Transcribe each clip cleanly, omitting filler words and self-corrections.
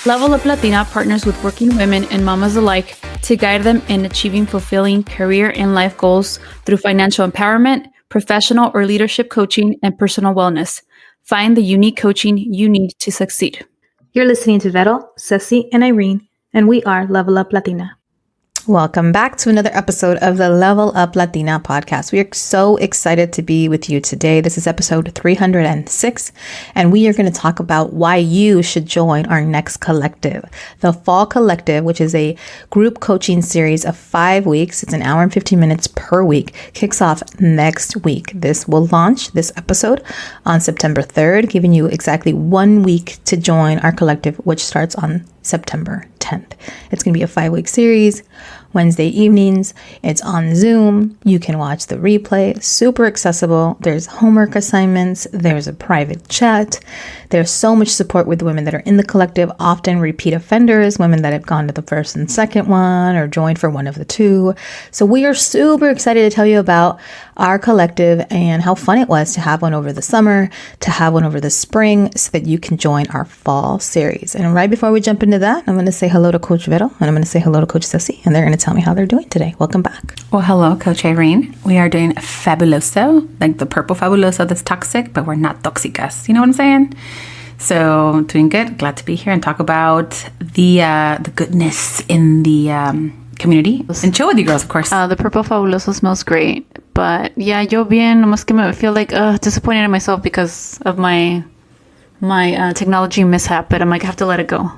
Level Up Latina partners with working women and mamas alike to guide them in achieving fulfilling career and life goals through financial empowerment, professional or leadership coaching, and personal wellness. Find the unique coaching you need to succeed. You're listening to Vettel, Ceci, and Irene, and we are Level Up Latina. Welcome back to another episode of the Level Up Latina podcast. We are so excited to be with you today. This is episode 306, and we are going to talk about why you should join our next collective. The Fall Collective, which is a group coaching series of 5 weeks. It's an hour and 15 minutes per week. Kicks off next week. This will launch this episode on September 3rd, giving you exactly 1 week to join our collective, which starts on September 10th. It's going to be a 5-week series, Wednesday evenings. It's on Zoom. You can watch the replay. Super accessible. There's homework assignments. There's a private chat. There's so much support with women that are in the collective, often repeat offenders, women that have gone to the first and second one or joined for one of the two. So we are super excited to tell you about our collective and how fun it was to have one over the summer, to have one over the spring, so that you can join our fall series. And right before we jump into that, I'm going to say hello to Coach Vero, and I'm going to say hello to Coach Ceci, and they're going to tell me how they're doing today. Welcome back. Well, hello, Coach Irene. We are doing fabuloso, like the purple fabuloso that's toxic, but we're not toxicas. You know what I'm saying? So doing good. Glad to be here and talk about the goodness in the community and chill with you girls, of course. The purple fabuloso smells great, but yeah, yo bien, nomás que me feel like disappointed in myself because of my technology mishap, but I'm like, I have to let it go.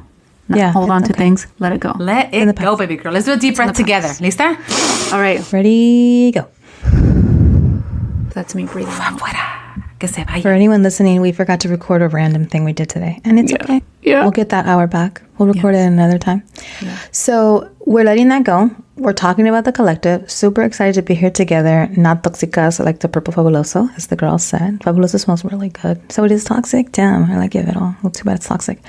Hold on to things, let it go. Let it go, baby girl. Let's do a deep breath together. Lista? All right. Ready, go. That's me breathing out. For anyone listening, we forgot to record a random thing we did today, and it's okay. Yeah. We'll get that hour back. We'll record it another time. Yeah. So we're letting that go. We're talking about the collective. Super excited to be here together. Not toxicas, like the purple fabuloso, as the girls said. Fabuloso smells really good. So it is toxic. Damn, I like it all. Well, too bad it's toxic.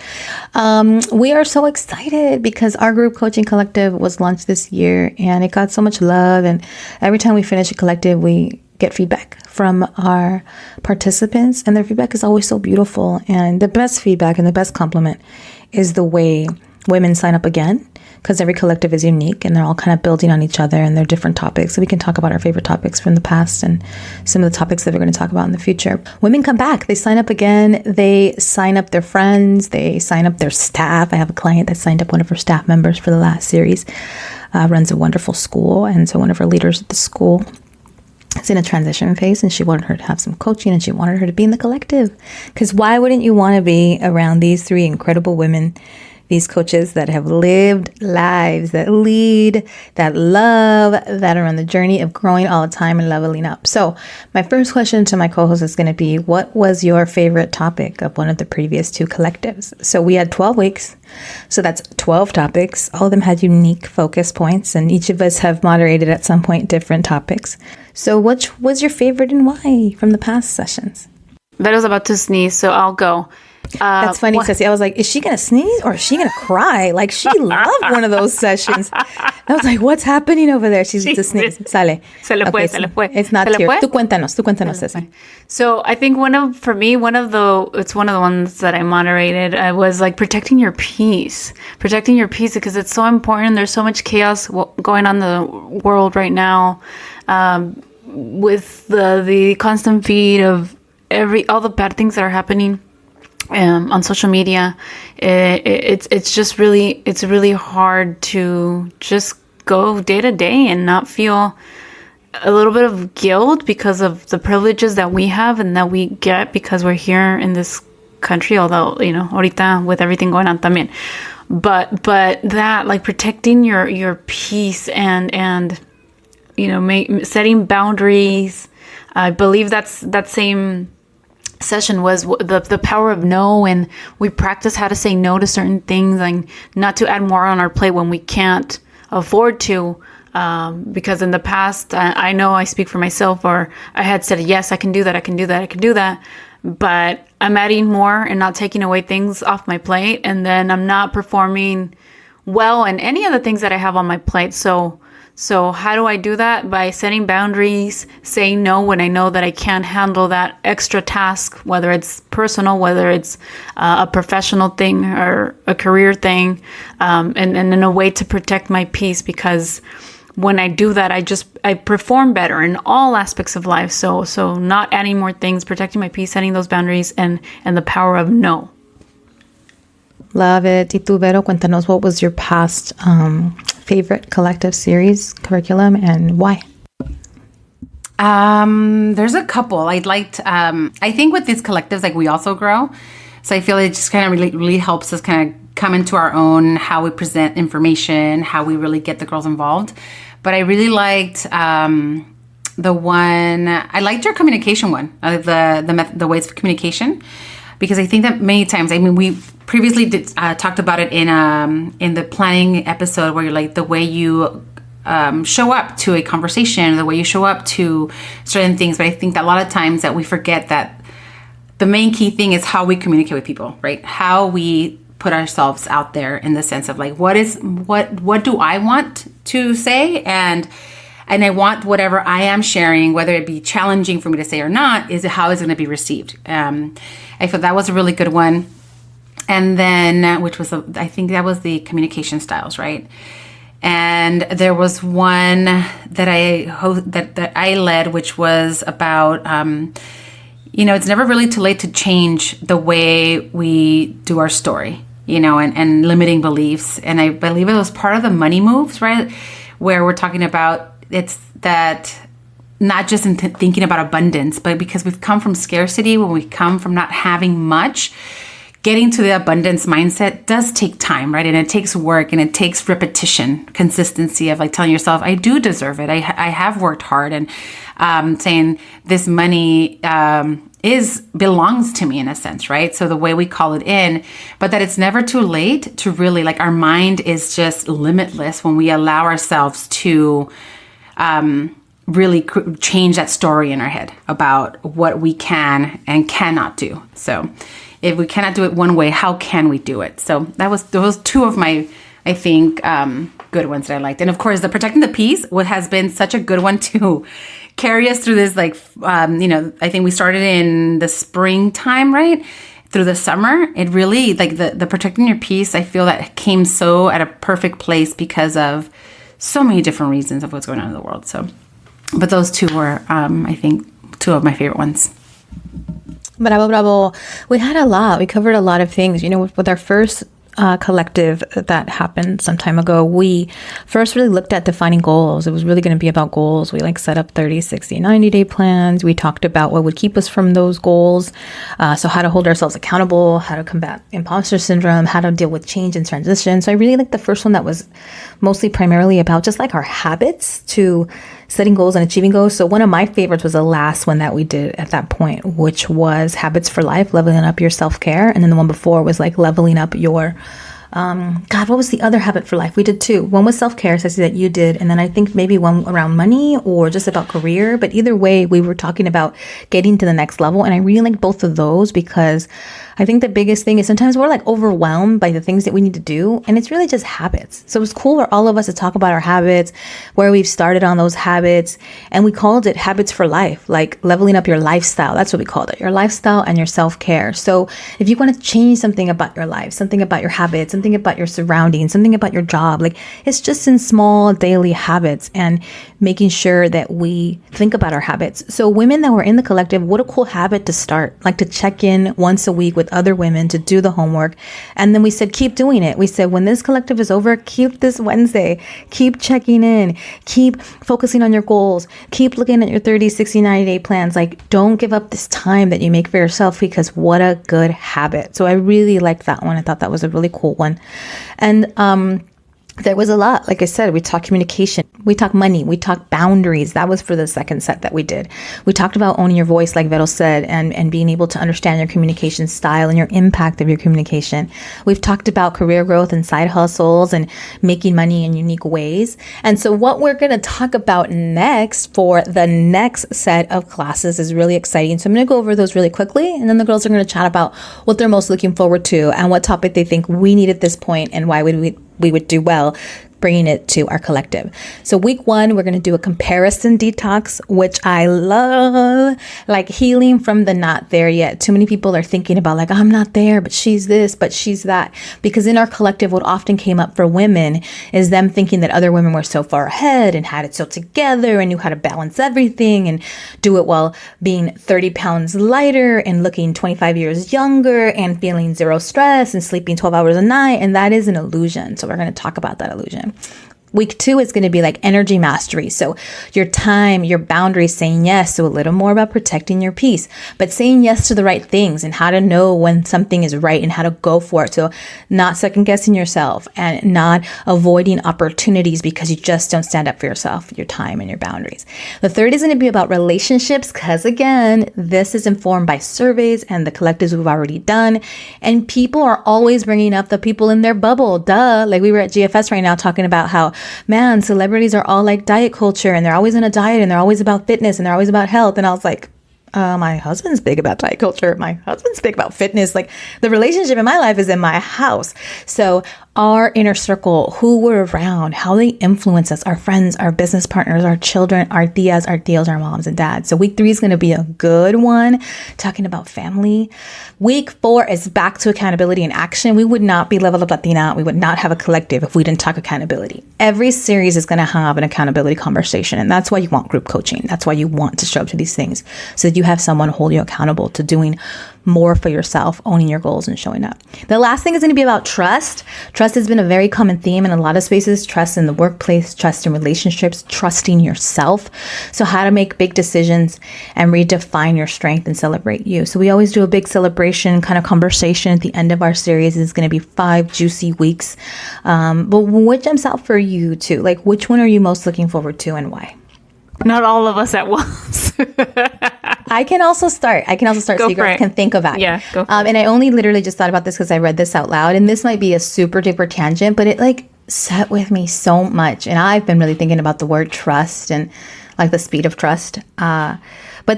We are so excited because our group coaching collective was launched this year, and it got so much love. And every time we finish a collective, we get feedback from our participants, and their feedback is always so beautiful. And the best feedback and the best compliment is the way women sign up again, because every collective is unique and they're all kind of building on each other and their different topics. So we can talk about our favorite topics from the past and some of the topics that we're going to talk about in the future. Women come back, they sign up again, they sign up their friends, they sign up their staff. I have a client that signed up one of her staff members for the last series, runs a wonderful school, and so one of her leaders at the school is in a transition phase, and she wanted her to have some coaching, and she wanted her to be in the collective. Because why wouldn't you want to be around these three incredible women, these coaches that have lived lives, that lead, that love, that are on the journey of growing all the time and leveling up? So my first question to my co-host is going to be, what was your favorite topic of one of the previous two collectives? So we had 12 weeks. So that's 12 topics. All of them had unique focus points, and each of us have moderated at some point different topics. So which was your favorite and why from the past sessions? Vero's about to sneeze, so I'll go. That's funny, Ceci. I was like, is she going to sneeze or is she going to cry? Like, she loved one of those sessions. I was like, what's happening over there? She's just sneeze. Sale. Se le fue, se le fue. It's not here. Tú cuéntanos, Ceci. So I think one of the ones that I moderated was like protecting your peace because it's so important. There's so much chaos going on in the world right now, with the constant feed of all the bad things that are happening on social media. It's really hard to just go day to day and not feel a little bit of guilt because of the privileges that we have and that we get because we're here in this country, although, ahorita with everything going on también. But that, like, protecting your peace and setting boundaries. I believe that same session was the power of no, and we practice how to say no to certain things and not to add more on our plate when we can't afford to, because in the past, I know I speak for myself, or I had said, yes, I can do that, but I'm adding more and not taking away things off my plate, and then I'm not performing well in any of the things that I have on my plate. So So how do I do that? By setting boundaries, saying no when I know that I can't handle that extra task, whether it's personal, whether it's a professional thing or a career thing, and in a way to protect my peace, because when I do that, I perform better in all aspects of life. So not adding more things, protecting my peace, setting those boundaries, and the power of no. Love it. Y tú, Vero, cuéntanos, what was your past favorite collective series, curriculum, and why? There's a couple. I'd liked, I think with these collectives, like we also grow. So I feel it just kind of really helps us kind of come into our own, how we present information, how we really get the girls involved. But I really liked the one, I liked your communication one, the ways of communication, because I think that many times, I mean, we previously talked about it in the planning episode, where you're like the way you show up to a conversation, the way you show up to certain things. But I think that a lot of times that we forget that the main key thing is how we communicate with people, right? How we put ourselves out there, in the sense of like, what do I want to say? And I want whatever I am sharing, whether it be challenging for me to say or not, how is it going to be received? I thought that was a really good one. And then, I think that was the communication styles, right? And there was one that I led, which was about, it's never really too late to change the way we do our story, and limiting beliefs. And I believe it was part of the money moves, right? Where we're talking about, it's that not just in thinking about abundance, but because we've come from scarcity, when we come from not having much, getting to the abundance mindset does take time, right? And it takes work, and it takes repetition, consistency of like telling yourself, I do deserve it. I have worked hard, and saying this money belongs to me, in a sense, right? So the way we call it in, but that it's never too late to really, like, our mind is just limitless when we allow ourselves to really change that story in our head about what we can and cannot do. So if we cannot do it one way, how can we do it? So those two of my, I think, good ones that I liked. And of course, the protecting the peace has been such a good one to carry us through this, like, I think we started in the springtime, right? Through the summer. It really, like, the protecting your peace, I feel that came so at a perfect place because of so many different reasons of what's going on in the world. So, but those two were, I think, two of my favorite ones. Bravo, bravo. We had a lot. We covered a lot of things. With our first collective that happened some time ago, we first really looked at defining goals. It was really going to be about goals. We set up 30, 60, 90-day plans. We talked about what would keep us from those goals. So how to hold ourselves accountable, how to combat imposter syndrome, how to deal with change and transition. So I really liked the first one that was mostly primarily about just like our habits to setting goals and achieving goals. So one of my favorites was the last one that we did at that point, which was habits for life, leveling up your self-care. And then the one before was like leveling up your, what was the other habit for life? We did two. One was self-care, so I see that you did. And then I think maybe one around money or just about career. But either way, we were talking about getting to the next level. And I really like both of those because I think the biggest thing is sometimes we're like overwhelmed by the things that we need to do, and it's really just habits. So it was cool for all of us to talk about our habits, where we've started on those habits, and we called it habits for life, like leveling up your lifestyle. That's what we called it, your lifestyle and your self-care. So if you want to change something about your life, something about your habits, something about your surroundings, something about your job, like it's just in small daily habits and making sure that we think about our habits. So women that were in the collective, what a cool habit to start, like to check in once a week with other women to do the homework. And then we said, keep doing it. We said, when this collective is over, keep this Wednesday, keep checking in, keep focusing on your goals, keep looking at your 30, 60, 90-day plans. Like, don't give up this time that you make for yourself, because what a good habit. So I really liked that one. I thought that was a really cool one. And, there was a lot. Like I said, we talked communication, we talked money, we talked boundaries. That was for the second set that we did. We talked about owning your voice, like Vero said, and being able to understand your communication style and your impact of your communication. We've talked about career growth and side hustles and making money in unique ways. And so what we're going to talk about next for the next set of classes is really exciting. So I'm going to go over those really quickly, and then the girls are going to chat about what they're most looking forward to and what topic they think we need at this point and why we would do well. bringing it to our collective. So week 1, we're going to do a comparison detox, which I love, like healing from the not there yet. Too many people are thinking about like, I'm not there, but she's this, but she's that. Because in our collective, what often came up for women is them thinking that other women were so far ahead and had it so together and knew how to balance everything and do it while being 30 pounds lighter and looking 25 years younger and feeling zero stress and sleeping 12 hours a night. And that is an illusion. So we're going to talk about that illusion. Week 2 is going to be like energy mastery. So your time, your boundaries, saying yes. So a little more about protecting your peace, but saying yes to the right things and how to know when something is right and how to go for it. So not second guessing yourself and not avoiding opportunities because you just don't stand up for yourself, your time and your boundaries. The third is going to be about relationships because again, this is informed by surveys and the collectives we've already done. And people are always bringing up the people in their bubble. Duh. Like we were at GFS right now talking about how man, celebrities are all like diet culture and they're always on a diet and they're always about fitness and they're always about health. And I was like, my husband's big about diet culture. My husband's big about fitness. Like the relationship in my life is in my house. So our inner circle, who we're around, how they influence us, our friends, our business partners, our children, our tias, our tios, our moms and dads. So week 3 is going to be a good one, talking about family. Week 4 is back to accountability and action. We would not be Level Up Latina. We would not have a collective if we didn't talk accountability. Every series is going to have an accountability conversation. And that's why you want group coaching. That's why you want to show up to these things so that you have someone hold you accountable to doing more for yourself, owning your goals and showing up. The last thing is going to be about trust. Trust has been a very common theme in a lot of spaces. Trust in the workplace, trust in relationships, trusting yourself. So how to make big decisions and redefine your strength and celebrate you. So we always do a big celebration kind of conversation at the end of our series. It's going to be 5 juicy weeks. But what jumps out for you too? Like which one are you most looking forward to and why? Not all of us at once. I can also start. Go So you for guys it. can think about it. Yeah, go for And I only literally just thought about this because I read this out loud. And this might be a super duper tangent, but it like sat with me so much. And I've been really thinking about the word trust and like the speed of trust. But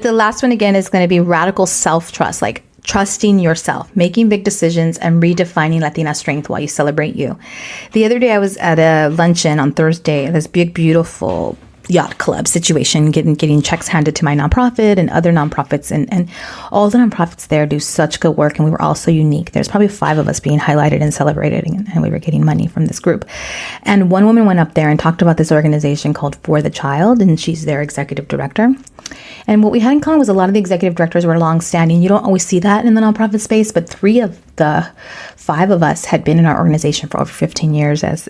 the last one again is going to be radical self-trust, like trusting yourself, making big decisions and redefining Latina strength while you celebrate you. The other day I was at a luncheon on Thursday, this big, beautiful yacht club situation, getting checks handed to my nonprofit and other nonprofits, and all the nonprofits there do such good work, and we were all so unique. There's probably 5 of us being highlighted and celebrated, and we were getting money from this group. And one woman went up there and talked about this organization called For the Child, and she's their executive director. And what we had in common was a lot of the executive directors were long-standing. You don't always see that in the nonprofit space, but 3 of the 5 of us had been in our organization for over 15 years as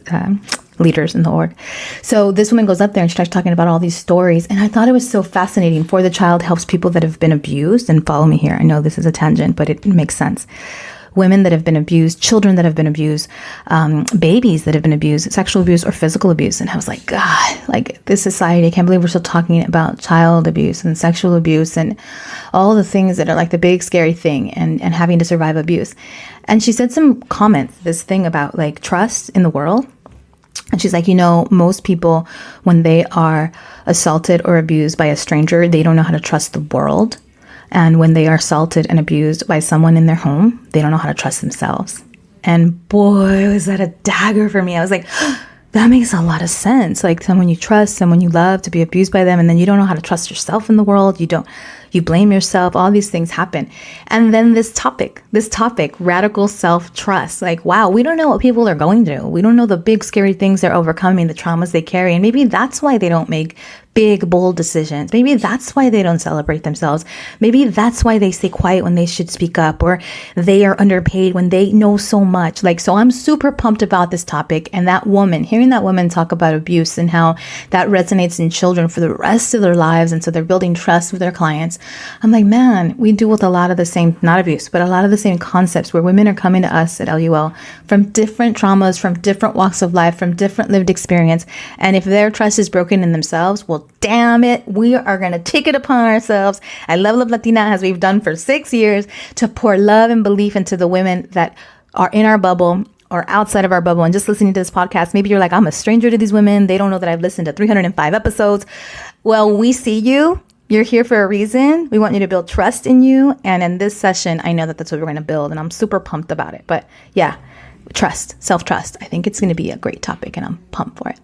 leaders in the org. So this woman goes up there and she starts talking about all these stories. And I thought it was so fascinating. For the Child helps people that have been abused. And follow me here. I know this is a tangent, but it makes sense. Women that have been abused, children that have been abused, babies that have been abused, sexual abuse or physical abuse. And I was like, God, like this society, I can't believe we're still talking about child abuse and sexual abuse and all the things that are like the big scary thing and having to survive abuse. And she said some comments, this thing about like trust in the world. And she's like, most people, when they are assaulted or abused by a stranger, they don't know how to trust the world. And when they are assaulted and abused by someone in their home, they don't know how to trust themselves. And boy, was that a dagger for me. I was like, that makes a lot of sense. Like someone you trust, someone you love, to be abused by them, and then you don't know how to trust yourself in the world. You blame yourself. All these things happen. And then this topic, radical self-trust. Like, wow, we don't know what people are going through. We don't know the big scary things they're overcoming, the traumas they carry. And maybe that's why they don't make big, bold decisions. Maybe that's why they don't celebrate themselves. Maybe that's why they stay quiet when they should speak up, or they are underpaid when they know so much. So I'm super pumped about this topic. And that woman, hearing that woman talk about abuse and how that resonates in children for the rest of their lives. And so they're building trust with their clients. I'm like, man, we deal with a lot of the same, not abuse, but a lot of the same concepts where women are coming to us at LUL from different traumas, from different walks of life, from different lived experience. And if their trust is broken in themselves, well, damn it, we are going to take it upon ourselves at Level Up Latina, as we've done for 6 years, to pour love and belief into the women that are in our bubble or outside of our bubble. And just listening to this podcast, maybe you're like, I'm a stranger to these women. They don't know that I've listened to 305 episodes. Well, we see you. You're here for a reason. We want you to build trust in you. And in this session, I know that that's what we're going to build. And I'm super pumped about it. But yeah, self-trust. I think it's going to be a great topic, and I'm pumped for it.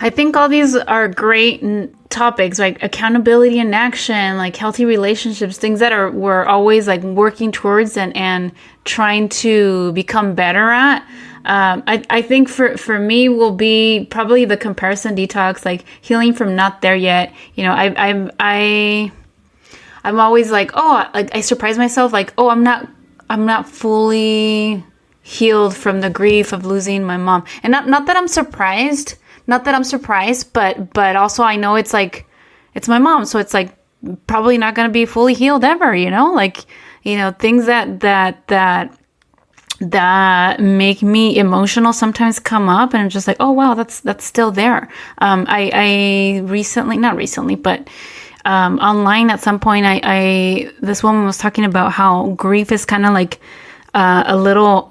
I think all these are great topics, like accountability and action, like healthy relationships, things that we're always like working towards and trying to become better at. I think for me will be probably the comparison detox, like healing from not there yet. You know, I'm always like, oh, like I surprise myself, like, oh, I'm not fully healed from the grief of losing my mom, and not that I'm surprised. Not that I'm surprised, but also I know it's like, it's my mom. So it's like probably not going to be fully healed ever, you know, like, you know, things that make me emotional sometimes come up, and I'm just like, oh, wow, that's still there. I recently, not recently, but online at some point, this woman was talking about how grief is kind of like a little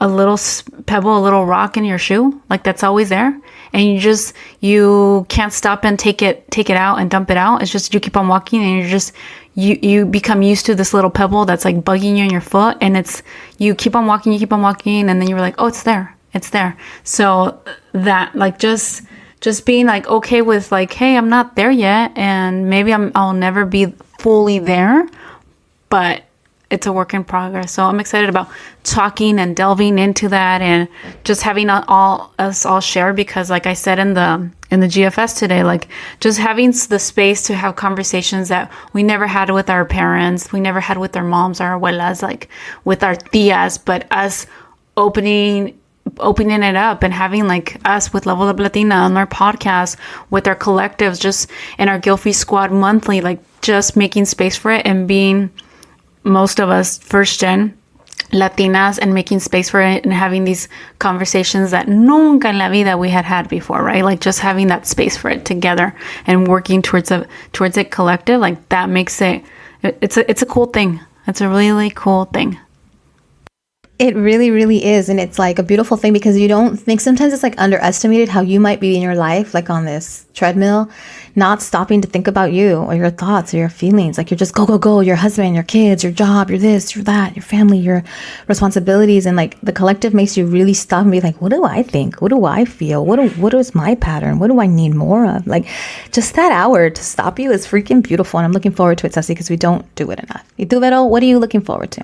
pebble, a little rock in your shoe, like that's always there, and you can't stop and take it out and dump it out. It's just you keep on walking, and you become used to this little pebble that's like bugging you in your foot, and you keep on walking, and then you're like, oh, it's there. So that, like, just being like okay with like, hey, I'm not there yet, and maybe I'll never be fully there, but it's a work in progress. So I'm excited about talking and delving into that, and just having us all share, because like I said in the GFS today, like just having the space to have conversations that we never had with our parents, we never had with our moms, our abuelas, like with our tias, but us opening it up, and having like us with Level Up Latina on our podcast, with our collectives, just in our Guilt Free Squad monthly, like just making space for it, and being most of us first gen Latinas, and making space for it, and having these conversations that nunca en la vida we had before, right? Like just having that space for it together and working towards it collective, like that makes it's a cool thing. It's a really cool thing. It really, really is. And it's like a beautiful thing, because you don't think, sometimes it's like underestimated how you might be in your life, like on this treadmill, not stopping to think about you or your thoughts or your feelings. Like you're just go, your husband, your kids, your job, your this, your that, your family, your responsibilities. And like the collective makes you really stop and be like, what do I think? What do I feel? What is my pattern? What do I need more of? Like just that hour to stop you is freaking beautiful. And I'm looking forward to it, Ceci, because we don't do it enough. Y tú, Vero, what are you looking forward to?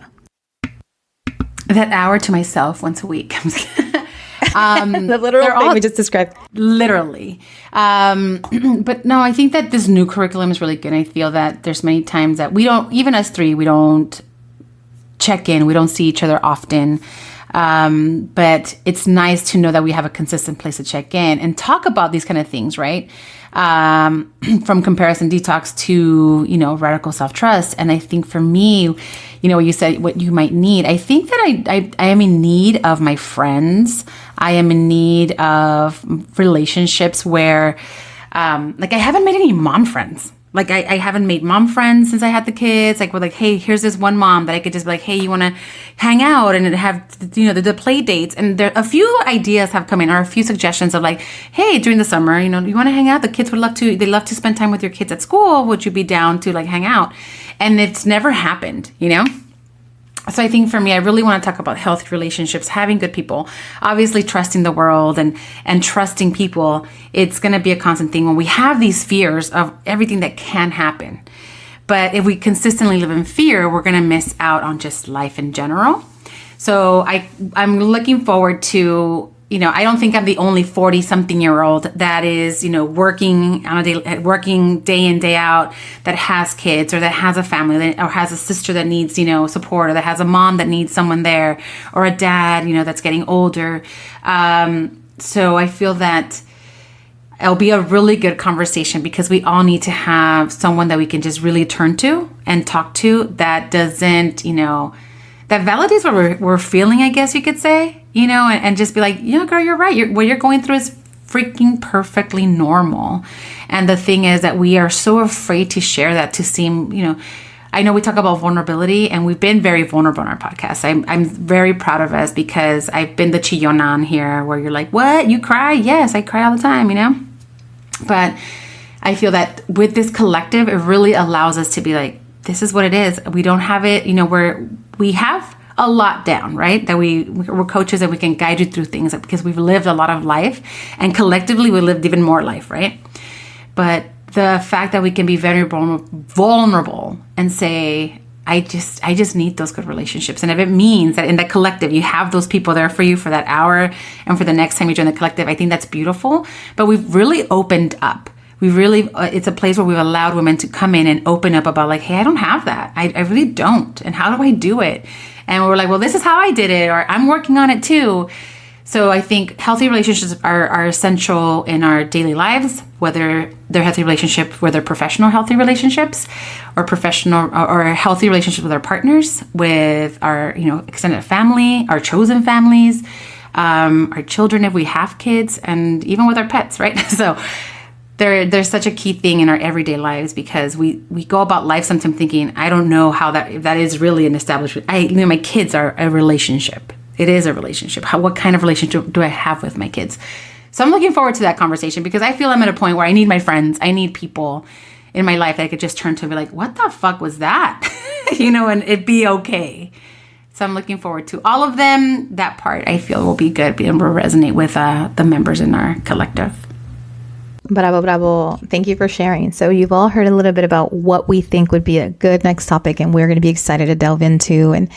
That hour to myself once a week. The literal thing we just described. Literally. But no, I think that this new curriculum is really good. I feel that there's many times that even us three, we don't check in. We don't see each other often. But it's nice to know that we have a consistent place to check in and talk about these kind of things, right? From comparison detox to, radical self-trust. And I think for me, you said what you might need. I think that I am in need of my friends. I am in need of relationships where, I haven't made any mom friends. Like I haven't made mom friends since I had the kids. Like we're like, hey, here's this one mom that I could just be like, hey, you want to hang out and have, the play dates. And there a few ideas have come in, or a few suggestions of like, hey, during the summer, you want to hang out. The kids they love to spend time with your kids at school. Would you be down to like hang out? And it's never happened, So I think for me, I really want to talk about healthy relationships, having good people, obviously trusting the world and trusting people. It's going to be a constant thing when we have these fears of everything that can happen. But if we consistently live in fear, we're going to miss out on just life in general. So I'm looking forward to, I don't think I'm the only 40-something-year-old that is, working day in, day out, that has kids, or that has a family, or has a sister that needs, support, or that has a mom that needs someone there, or a dad, that's getting older. So I feel that it'll be a really good conversation, because we all need to have someone that we can just really turn to and talk to that doesn't, that validates what we're feeling, I guess you could say. And just be like, girl, you're right. What you're going through is freaking perfectly normal. And the thing is that we are so afraid to share that, to seem, I know we talk about vulnerability, and we've been very vulnerable on our podcast. I'm very proud of us, because I've been the chillona on here, where you're like, what? You cry? Yes, I cry all the time, But I feel that with this collective, it really allows us to be like, this is what it is. We don't have it, where we have a lot down, right? That we're coaches and we can guide you through things because we've lived a lot of life, and collectively we lived even more life, right? But the fact that we can be very vulnerable and say, I just need those good relationships. And if it means that in the collective, you have those people there for you for that hour and for the next time you join the collective, I think that's beautiful. But we've really opened up. It's a place where we've allowed women to come in and open up about like, hey, I don't have that. I really don't. And how do I do it? And we're like, well, this is how I did it, or I'm working on it too. So I think healthy relationships are essential in our daily lives, whether they're healthy relationships, whether professional healthy relationships, or professional or healthy relationships with our partners, with our extended family, our chosen families, our children if we have kids, and even with our pets, right? So there's such a key thing in our everyday lives, because we go about life sometimes thinking, I don't know how that is really an established. My kids are a relationship. It is a relationship. What kind of relationship do I have with my kids? So I'm looking forward to that conversation, because I feel I'm at a point where I need my friends. I need people in my life that I could just turn to and be like, what the fuck was that? And it'd be okay. So I'm looking forward to all of them. That part I feel will be good, be able to resonate with the members in our collective. Bravo, bravo. Thank you for sharing. So you've all heard a little bit about what we think would be a good next topic, and we're going to be excited to delve into. And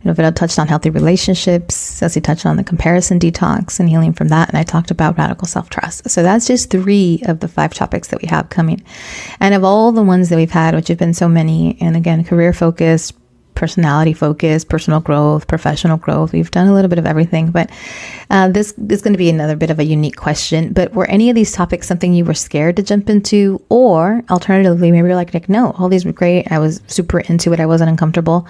Vero touched on healthy relationships. Ceci touched on the comparison detox and healing from that. And I talked about radical self-trust. So that's just 3 of the 5 topics that we have coming. And of all the ones that we've had, which have been so many, and again, career focused, personality focused, personal growth, professional growth. We've done a little bit of everything, but this is going to be another bit of a unique question. But were any of these topics something you were scared to jump into? Or alternatively, maybe you're like, no, all these were great. I was super into it. I wasn't uncomfortable.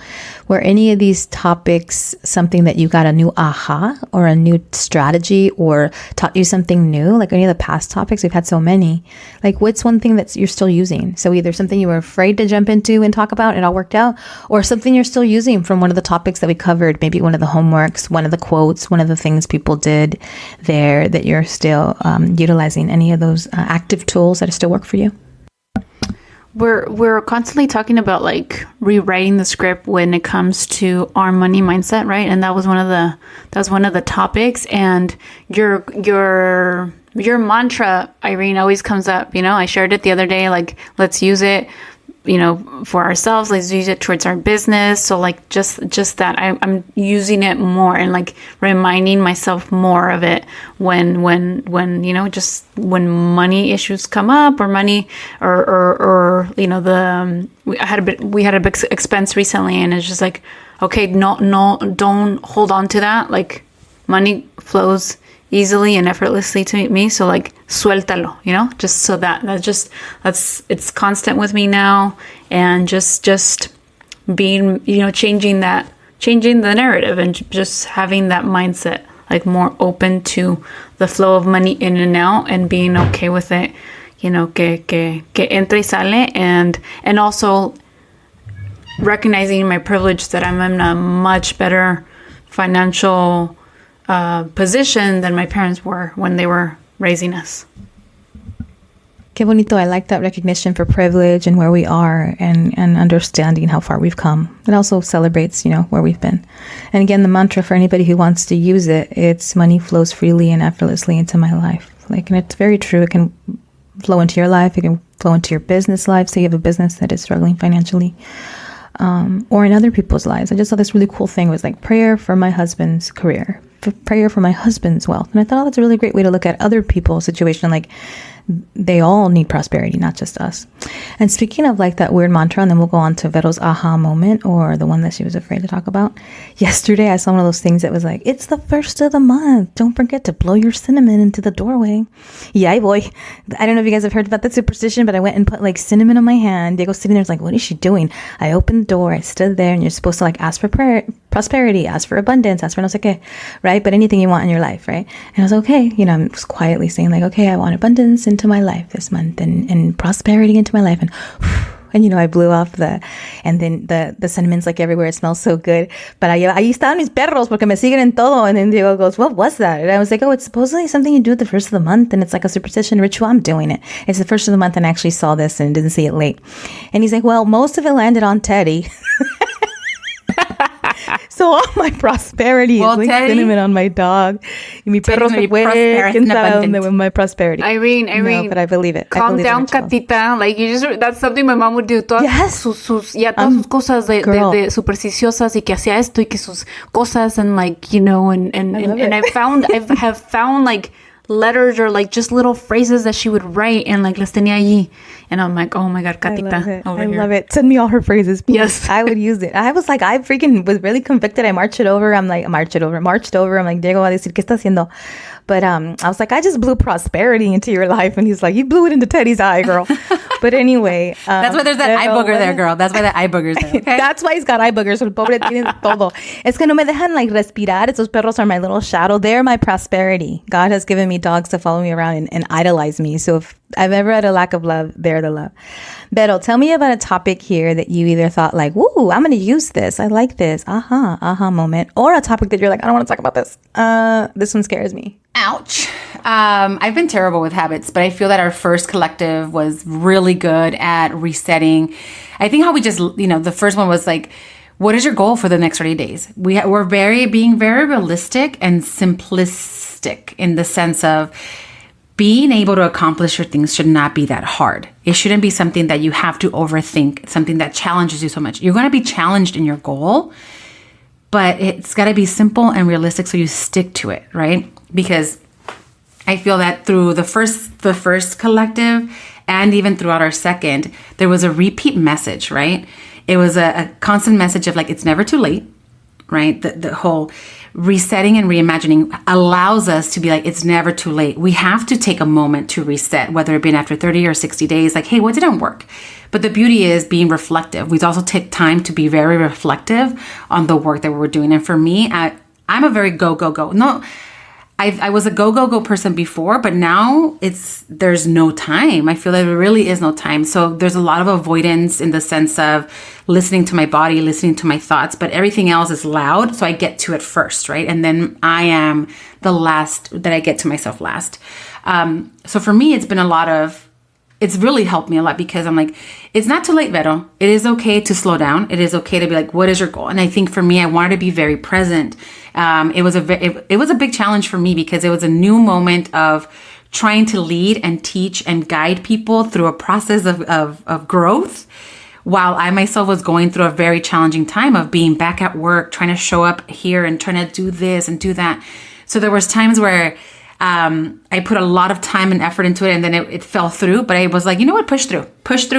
Were any of these topics something that you got a new aha or a new strategy or taught you something new? Like any of the past topics, we've had so many. Like what's one thing that you're still using? So either something you were afraid to jump into and talk about and it all worked out, or something you're still using from one of the topics that we covered, maybe one of the homeworks, one of the quotes, one of the things people did there that you're still utilizing. Any of those active tools that still work for you? We're constantly talking about like rewriting the script when it comes to our money mindset, right? And that was one of the topics. And your mantra, Irene, always comes up. I shared it the other day. Like, let's use it, for ourselves. Let's use it towards our business. So like just that I'm using it more and like reminding myself more of it when just when money issues come up, or money or we had a big expense recently, and it's just like, okay, no, don't hold on to that. Like money flows easily and effortlessly to me, so like suéltalo, just so that's it's constant with me now, and just being changing the narrative and just having that mindset, like more open to the flow of money in and out, and being okay with it, que entra y sale, and also recognizing my privilege that I'm in a much better financial position than my parents were when they were raising us. Que bonito. I like that recognition for privilege and where we are, and understanding how far we've come. It also celebrates, where we've been. And again, the mantra for anybody who wants to use it, it's money flows freely and effortlessly into my life. Like, and it's very true. It can flow into your life. It can flow into your business life. So you have a business that is struggling financially. Or in other people's lives. I just saw this really cool thing. It was like prayer for my husband's career, prayer for my husband's wealth. And I thought, that's a really great way to look at other people's situation. Like, they all need prosperity, not just us. And speaking of like that weird mantra, and then we'll go on to Vero's aha moment, or the one that she was afraid to talk about. Yesterday, I saw one of those things that was like, it's the first of the month. Don't forget to blow your cinnamon into the doorway. Yeah, boy. I don't know if you guys have heard about that superstition, but I went and put like cinnamon on my hand. Diego's sitting there, was like, what is she doing? I opened the door, I stood there, and you're supposed to like ask for prayer, prosperity, ask for abundance, ask for no sé qué, right? But anything you want in your life, right? And I was okay. I'm just quietly saying like, okay, I want abundance into my life this month, and prosperity into my life, and I blew off and then the cinnamon's like everywhere. It smells so good. But ahí estaban mis perros porque me siguen en todo. And then Diego goes, what was that? And I was like, oh, it's supposedly something you do at the first of the month, and it's like a superstition ritual. I'm doing it. It's the first of the month, and I actually saw this and didn't see it late. And he's like, well, most of it landed on Teddy. So all my prosperity Well, is like Teddy, cinnamon on my dog. Y mi perro gonna se be fue, prosperous quién and sabe dónde abundant. with my prosperity. Irene, No, but I believe it. I calm believe in down, rituals. Catita. Like you just, that's something my mom would do. Todas Yes. todas sus cosas Girl. de supersticiosas y que hacía esto y que sus cosas and like, you know, and love I it. have found like letters or like just little phrases that she would write and like las tenía allí. And I'm like, oh my God, I Catita. love it. Over I here. love it. Send me all her phrases, please. Yes. I would use it. I was like, I freaking was really convicted. I marched over. I'm like, marched over. I'm like, Diego va a decir, ¿qué está haciendo? But I was like, I just blew prosperity into your life. And he's like, you blew it into Teddy's eye, girl. But anyway. That's why there's that eye booger there, girl. That's why the eye booger's there. Okay? That's why he's got eye boogers. El pobre tiene todo. Es que no me dejan like respirar. Esos perros are my little shadow. They're my prosperity. God has given me dogs to follow me around and idolize me. So if I've ever had a lack of love, they're the love. Beto, tell me about a topic here that you either thought like, woo, I'm going to use this. I like this. Aha moment. Or a topic that you're like, I don't want to talk about this. This one scares me. Ouch. I've been terrible with habits, but I feel that our first collective was really good at resetting. I think how we just, the first one was like, what is your goal for the next 30 days? We're being very realistic and simplistic in the sense of being able to accomplish your things should not be that hard. It shouldn't be something that you have to overthink, something that challenges you so much. You're going to be challenged in your goal, but it's got to be simple and realistic so you stick to it, right? Because I feel that through the first collective and even throughout our second, there was a repeat message, right? It was a constant message of like, it's never too late, right? The whole resetting and reimagining allows us to be like, it's never too late. We have to take a moment to reset, whether it be after 30 or 60 days, like, hey, what didn't work? But the beauty is being reflective. We also take time to be very reflective on the work that we're doing. And for me, I'm a very go. No, I was a go person before, but now there's no time. I feel that there really is no time. So there's a lot of avoidance in the sense of listening to my body, listening to my thoughts, but everything else is loud. So I get to it first, right? And then I am the last that I get to myself last. So for me, it's really helped me a lot because I'm like, it's not too late, Vero. It is okay to slow down. It is okay to be like, what is your goal? And I think for me, I wanted to be very present. It was a big challenge for me because it was a new moment of trying to lead and teach and guide people through a process of growth, while I myself was going through a very challenging time of being back at work, trying to show up here and trying to do this and do that. So there was times where I put a lot of time and effort into it and then it fell through, but I was like, you know what, push through,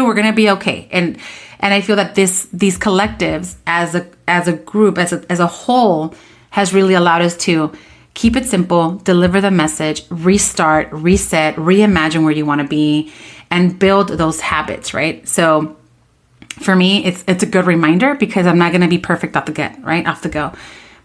we're going to be okay. And I feel that these collectives as a group, as a whole, has really allowed us to keep it simple, deliver the message, restart, reset, reimagine where you want to be, and build those habits, right? So for me, it's a good reminder because I'm not going to be perfect off the go.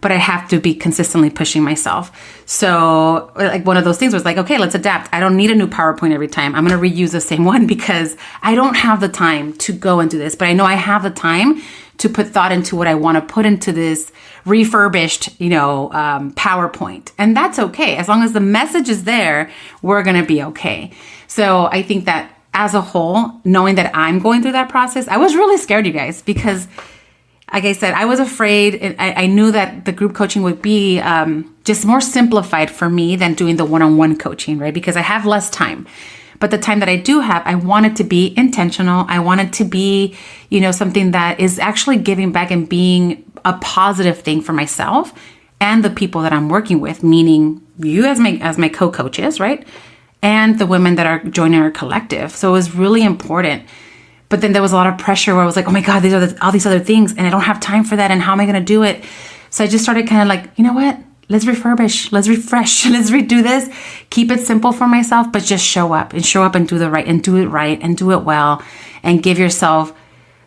But I have to be consistently pushing myself. So like one of those things was like, okay, let's adapt. I don't need a new PowerPoint every time. I'm going to reuse the same one because I don't have the time to go and do this. But I know I have the time to put thought into what I want to put into this refurbished, PowerPoint. And that's okay. As long as the message is there, we're going to be okay. So I think that as a whole, knowing that I'm going through that process, I was really scared, you guys, because like I said, I was afraid. And I knew that the group coaching would be just more simplified for me than doing the one-on-one coaching, right? Because I have less time. But the time that I do have, I want it to be intentional. I want it to be, something that is actually giving back and being a positive thing for myself and the people that I'm working with, meaning you as my co-coaches, right? And the women that are joining our collective. So it was really important. But then there was a lot of pressure where I was like, oh my God, these are all these other things and I don't have time for that. And how am I going to do it? So I just started kind of like, you know what? Let's refurbish, let's refresh, let's redo this. Keep it simple for myself, but just show up and do it right and do it well and give yourself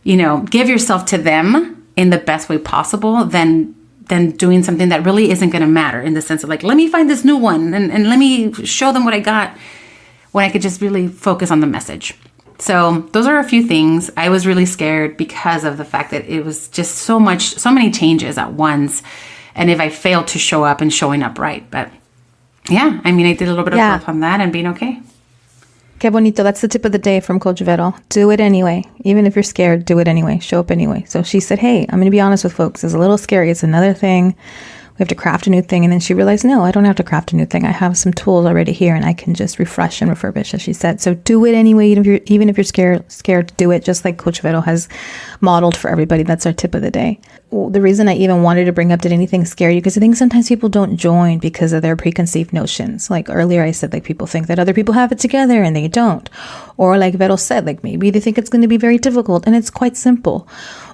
to them in the best way possible than doing something that really isn't going to matter in the sense of like, let me find this new one and let me show them what I got when I could just really focus on the message. So those are a few things. I was really scared because of the fact that it was just so many changes at once. And if I failed to show up and showing up right. But yeah, I did a little bit of work on that and being okay. Que bonito. That's the tip of the day from Coach Vero. Do it anyway. Even if you're scared, do it anyway. Show up anyway. So she said, hey, I'm going to be honest with folks. It's a little scary. It's another thing. We have to craft a new thing. And then she realized, no, I don't have to craft a new thing. I have some tools already here and I can just refresh and refurbish, as she said. So do it anyway, even if you're scared to do it, just like Coach Vero has modeled for everybody. That's our tip of the day. Well, the reason I even wanted to bring up, did anything scare you? Because I think sometimes people don't join because of their preconceived notions. Like earlier I said, like people think that other people have it together and they don't. Or like Vero said, like maybe they think it's going to be very difficult and it's quite simple.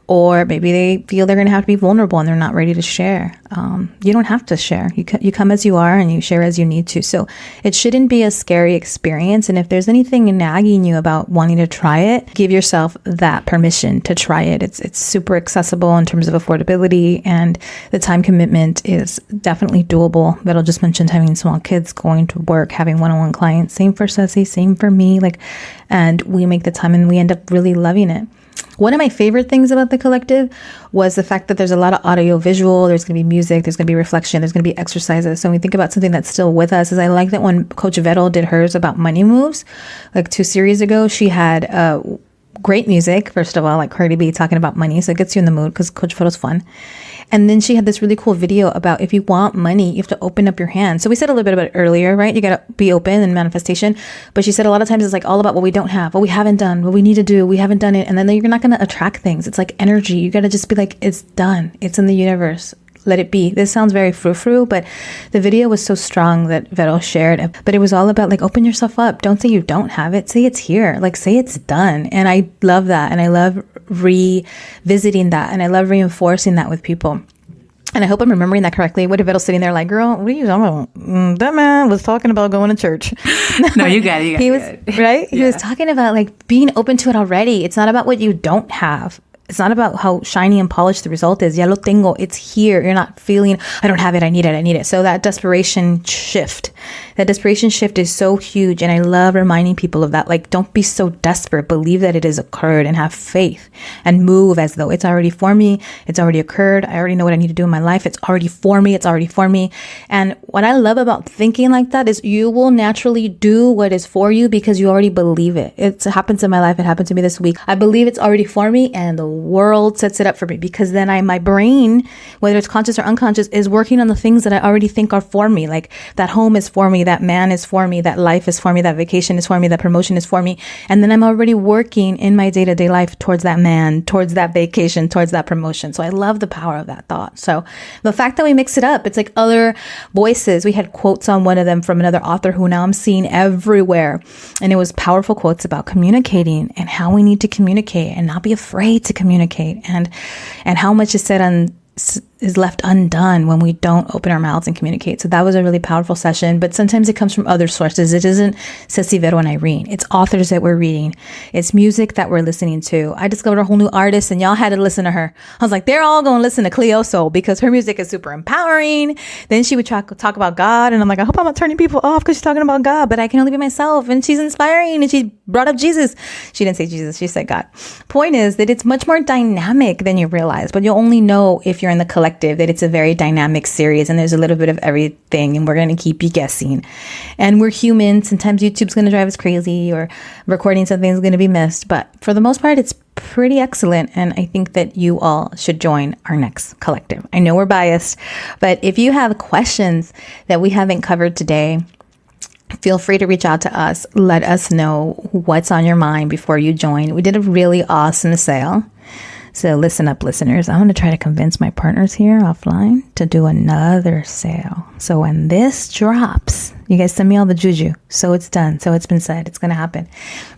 Or maybe they feel they're going to have to be vulnerable and they're not ready to share. You don't have to share. You come as you are and you share as you need to. So it shouldn't be a scary experience. And if there's anything nagging you about wanting to try it, give yourself that permission to try it. It's super accessible in terms of affordability, and the time commitment is definitely doable. But I'll just mention having small kids, going to work, having one-on-one clients. Same for Ceci, same for me. And we make the time and we end up really loving it. One of my favorite things about the collective was the fact that there's a lot of audio visual, there's going to be music, there's going to be reflection, there's going to be exercises. So when we think about something that's still with us, is I like that when Coach Vero did hers about money moves, like 2 series ago, she had great music, first of all, like Cardi B talking about money. So it gets you in the mood because Coach Vero's fun. And then she had this really cool video about if you want money, you have to open up your hand. So we said a little bit about it earlier, right? You got to be open in manifestation. But she said a lot of times it's like all about what we don't have, what we haven't done, what we need to do. We haven't done it. And then you're not going to attract things. It's like energy. You got to just be like, it's done. It's in the universe. Let it be. This sounds very frou-frou, but the video was so strong that Vero shared. But it was all about like, open yourself up. Don't say you don't have it. Say it's here. Like, say it's done. And I love that. And I love revisiting that. And I love reinforcing that with people. And I hope I'm remembering that correctly. What if Vero sitting there like, girl, what are you talking about? That man was talking about going to church. No, you got it. He was, right? Yeah. He was talking about like being open to it already. It's not about what you don't have. It's not about how shiny and polished the result is. Ya lo tengo. It's here. You're not feeling, I don't have it. I need it. I need it. So that desperation shift is so huge. And I love reminding people of that. Like, don't be so desperate. Believe that it has occurred and have faith and move as though it's already for me. It's already occurred. I already know what I need to do in my life. It's already for me. It's already for me. And what I love about thinking like that is you will naturally do what is for you because you already believe it. It happens in my life. It happened to me this week. I believe it's already for me, and the world sets it up for me because then my brain, whether it's conscious or unconscious, is working on the things that I already think are for me. Like that home is for me, that man is for me, that life is for me, that vacation is for me, that promotion is for me. And then I'm already working in my day-to-day life towards that man, towards that vacation, towards that promotion. So I love the power of that thought. So the fact that we mix it up, it's like other voices. We had quotes on one of them from another author who now I'm seeing everywhere. And it was powerful quotes about communicating and how we need to communicate and not be afraid to communicate, and how much is said is left undone when we don't open our mouths and communicate. So that was a really powerful session, but sometimes it comes from other sources. It isn't Ceci, Vero, and Irene. It's authors that we're reading. It's music that we're listening to. I discovered a whole new artist and y'all had to listen to her. I was like, they're all going to listen to Cleo Soul because her music is super empowering. Then she would talk about God, and I'm like, I hope I'm not turning people off because she's talking about God, but I can only be myself, and she's inspiring, and she brought up Jesus. She didn't say Jesus, she said God. Point is that it's much more dynamic than you realize, but you'll only know if you're in the collective that it's a very dynamic series and there's a little bit of everything, and we're going to keep you guessing. And we're human. Sometimes YouTube's going to drive us crazy, or recording something is going to be missed. But for the most part, it's pretty excellent. And I think that you all should join our next collective. I know we're biased, but if you have questions that we haven't covered today, feel free to reach out to us. Let us know what's on your mind before you join. We did a really awesome sale. So listen up, listeners. I'm going to try to convince my partners here offline to do another sale. So when this drops, you guys send me all the juju. So it's done. So it's been said. It's going to happen.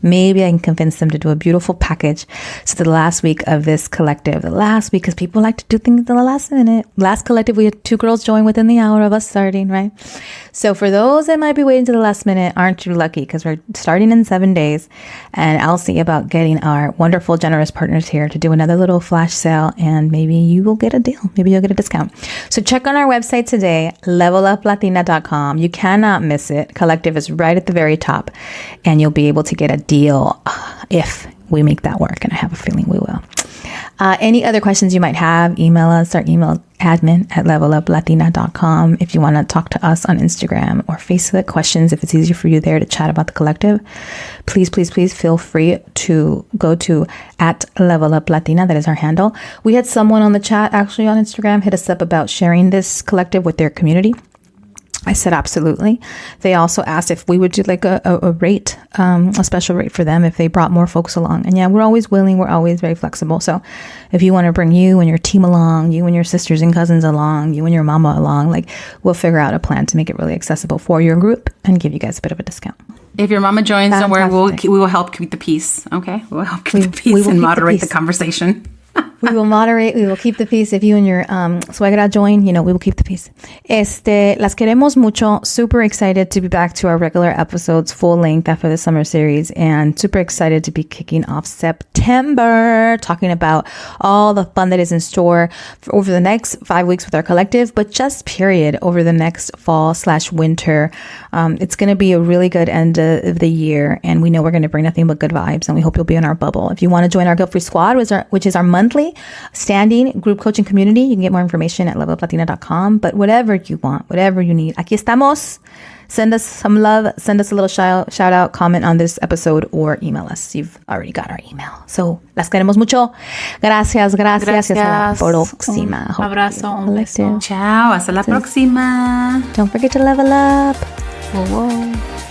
Maybe I can convince them to do a beautiful package. So the last week of this collective, because people like to do things at the last minute. Last collective, we had 2 girls join within the hour of us starting, right? So for those that might be waiting to the last minute, aren't you lucky? Because we're starting in 7 days, and I'll see about getting our wonderful, generous partners here to do another little flash sale, and maybe you will get a deal. Maybe you'll get a discount. So check on our website today, leveluplatina.com. You cannot miss it. Collective is right at the very top, and you'll be able to get a deal if we make that work, and I have a feeling we will. Any other questions you might have, email us. Our email admin@leveluplatina.com. If you want to talk to us on Instagram or Facebook, questions, if it's easier for you there to chat about the collective, please feel free to go to @leveluplatina. That is our handle. We had someone on the chat actually on Instagram hit us up about sharing this collective with their community. I said absolutely. They also asked if we would do like a rate, a special rate for them if they brought more folks along. And yeah, we're always willing. We're always very flexible. So if you want to bring you and your team along, you and your sisters and cousins along, you and your mama along, like we'll figure out a plan to make it really accessible for your group and give you guys a bit of a discount. If your mama joins, don't worry, we will help keep the peace. Okay, we'll help keep the peace and moderate the conversation. We will moderate, we will keep the peace. If you and your suegra join, we will keep the peace. Las queremos mucho. Super excited to be back to our regular episodes, full length after the summer series, and super excited to be kicking off September, talking about all the fun that is in store for over the next 5 weeks with our collective, but just period over the next fall/winter. It's going to be a really good end of the year, and we know we're going to bring nothing but good vibes, and we hope you'll be in our bubble. If you want to join our Guilt-Free Squad, which is our monthly standing group coaching community, you can get more information at leveluplatina.com. But whatever you want, whatever you need, aquí estamos. Send us some love, send us a little shout out, comment on this episode, or email us. You've already got our email. So, las queremos mucho. Gracias. Hasta la próxima. Un abrazo, un beso. Chao, hasta la próxima. Don't forget to level up. Whoa.